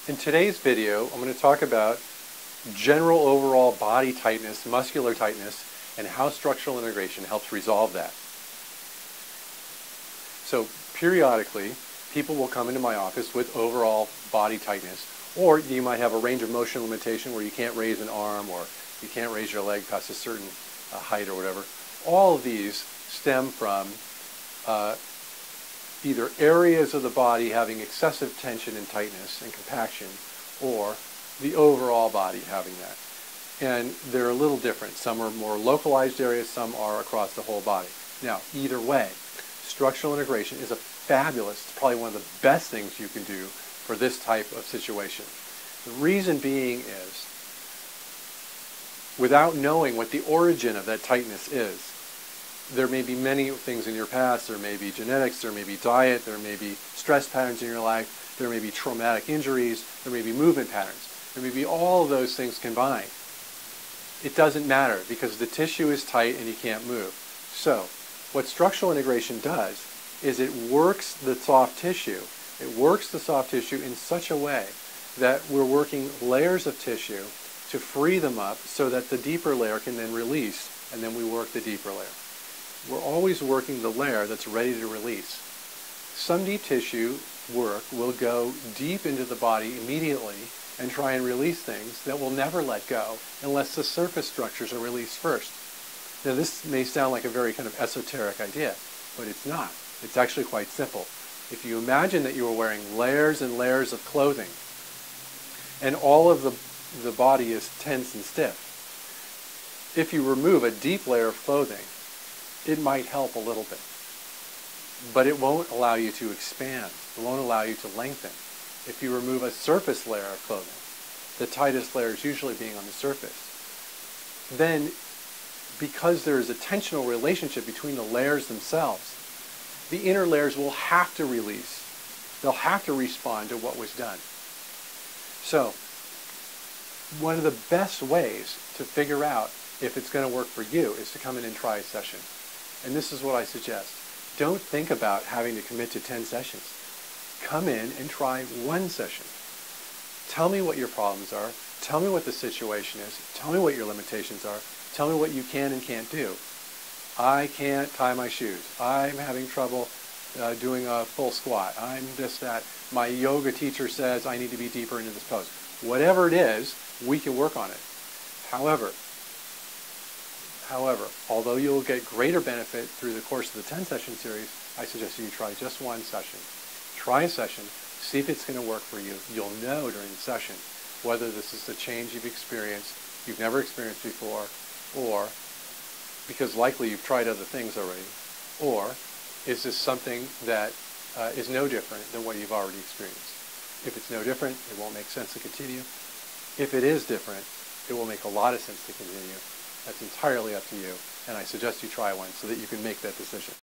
In today's video, I'm going to talk about general overall body tightness, muscular tightness, and how structural integration helps resolve that. So periodically, people will come into my office with overall body tightness, or you might have a range of motion limitation where you can't raise an arm or you can't raise your leg past a certain height or whatever. All of these stem from either areas of the body having excessive tension and tightness and compaction, or the overall body having that. And they're a little different. Some are more localized areas, some are across the whole body. Now, either way, structural integration is it's probably one of the best things you can do for this type of situation. The reason being is, without knowing what the origin of that tightness is, there may be many things in your past. There may be genetics, there may be diet, there may be stress patterns in your life, there may be traumatic injuries, there may be movement patterns. There may be all of those things combined. It doesn't matter because the tissue is tight and you can't move. So, what structural integration does is it works the soft tissue. It works the soft tissue in such a way that we're working layers of tissue to free them up so that the deeper layer can then release, and then we work the deeper layer. We're always working the layer that's ready to release. Some deep tissue work will go deep into the body immediately and try and release things that will never let go unless the surface structures are released first. Now this may sound like a very kind of esoteric idea, but it's not. It's actually quite simple. If you imagine that you are wearing layers and layers of clothing and all of the body is tense and stiff, if you remove a deep layer of clothing, it might help a little bit, but it won't allow you to expand. It won't allow you to lengthen. If you remove a surface layer of clothing, the tightest layer is usually being on the surface, then because there is a tensional relationship between the layers themselves, the inner layers will have to release. They'll have to respond to what was done. So, one of the best ways to figure out if it's going to work for you is to come in and try a session. And this is what I suggest. Don't think about having to commit to 10 sessions. Come in and try one session. Tell me what your problems are. Tell me what the situation is. Tell me what your limitations are. Tell me what you can and can't do. I can't tie my shoes. I'm having trouble doing a full squat. I'm this, that. My yoga teacher says I need to be deeper into this pose. Whatever it is, we can work on it. However, although you'll get greater benefit through the course of the 10-session series, I suggest you try just one session. Try a session, see if it's going to work for you. You'll know during the session whether this is the change you've never experienced before, or because likely you've tried other things already, or is this something that is no different than what you've already experienced. If it's no different, it won't make sense to continue. If it is different, it will make a lot of sense to continue. That's entirely up to you, and I suggest you try one so that you can make that decision.